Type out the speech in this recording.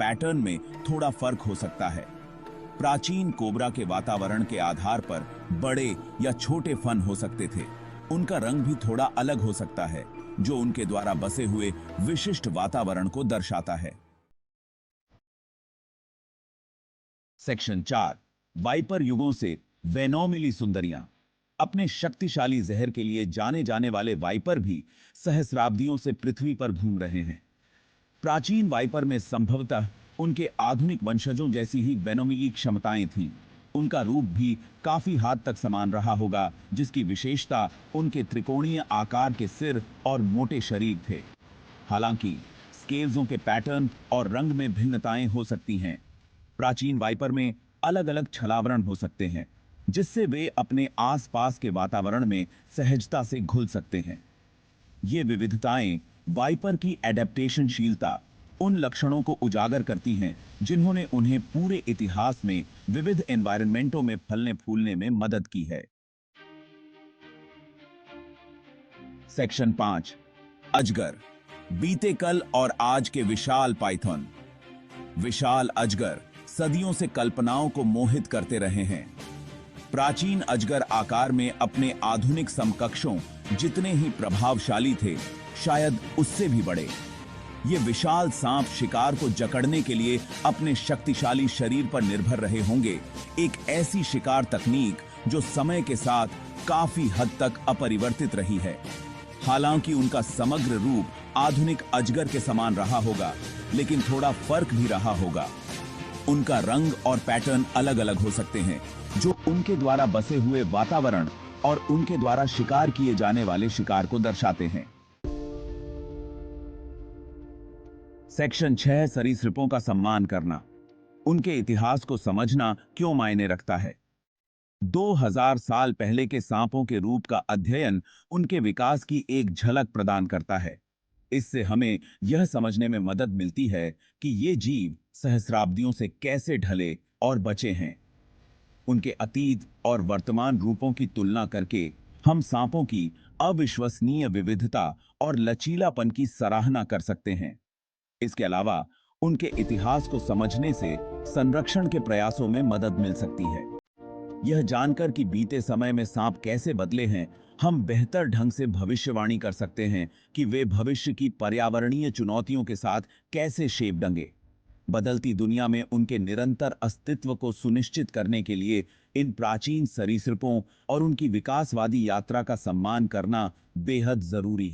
Pattern में थोड़ा फर्क हो सकता है। प्राचीन कोबरा के वातावरण के आधार पर बड़े या छोटे फन हो सकते थे। उनका रंग भी थोड़ा अलग हो सकता है, जो उनके द्वारा बसे हुए विशिष्ट वातावरण को दर्शाता है। सेक्शन 4, वाइपर युगों से वेनोम मिली सुंदरियां। अपने शक्तिशाली जहर के लिए जाने जाने वाले वाइपर भी सहस्राब्दियों से पृथ्वी पर घूम रहे हैं। प्राचीन वाइपर में संभवतः उनके आधुनिक वंशजों जैसी ही वेनोमिली क्षमताएं थीं। उनका रूप भी काफी हद तक समान रहा होगा, जिसकी विशेषता उनके त्रिकोणीय आकार के सिर और मोटे शरीर थे। हालांकि स्केल्सों के पैटर्न और रंग में भिन्नताएं हो सकती हैं। प्राचीन वाइपर में अलग अलग छलावरण हो सकते हैं, जिससे वे अपने आसपास के वातावरण में सहजता से घुल सकते हैं। ये विविधताएं वाइपर की एडेप्टेशनशीलता, उन लक्षणों को उजागर करती हैं जिन्होंने उन्हें पूरे इतिहास में विविध एनवायरनमेंटों में फलने फूलने में मदद की है। सेक्शन 5, अजगर, बीते कल और आज के विशाल पाइथन। विशाल अजगर सदियों से कल्पनाओं को मोहित करते रहे हैं। प्राचीन अजगर आकार में अपने आधुनिक समकक्षों जितने ही प्रभावशाली थे, शायद उससे भी बड़े। ये विशाल सांप शिकार को जकड़ने के लिए अपने शक्तिशाली शरीर पर निर्भर रहे होंगे, एक ऐसी शिकार तकनीक जो समय के साथ काफी हद तक अपरिवर्तित रही है। हालांकि उनका समग्र रूप आधुनिक अजगर के समान रहा होगा, लेकिन थोड़ा फर्क भी रहा होगा। उनका रंग और पैटर्न अलग अलग हो सकते हैं, जो उनके द्वारा बसे हुए वातावरण और उनके द्वारा शिकार किए जाने वाले शिकार को दर्शाते हैं। सेक्शन 6, सरीसृपों का सम्मान करना। उनके इतिहास को समझना क्यों मायने रखता है। 2000 साल पहले के सांपों के रूप का अध्ययन उनके विकास की एक झलक प्रदान करता है। इससे हमें यह समझने में मदद मिलती है कि ये जीव सहस्राब्दियों से कैसे ढले और बचे हैं। उनके अतीत और वर्तमान रूपों की तुलना करके हम सांपों की अविश्वसनीय विविधता और लचीलापन की सराहना कर सकते हैं। इसके अलावा उनके इतिहास को समझने से संरक्षण के प्रयासों में मदद मिल सकती है। यह जानकर कि बीते समय में सांप कैसे बदले हैं, हम बेहतर ढंग से भविष्यवाणी कर सकते हैं कि वे भविष्य की पर्यावरणीय चुनौतियों के साथ कैसे शेप डंगे। बदलती दुनिया में उनके निरंतर अस्तित्व को सुनिश्चित करने के लिए इन प्राचीन सरीसृपों और उनकी विकासवादी यात्रा का सम्मान करना बेहद जरूरी है।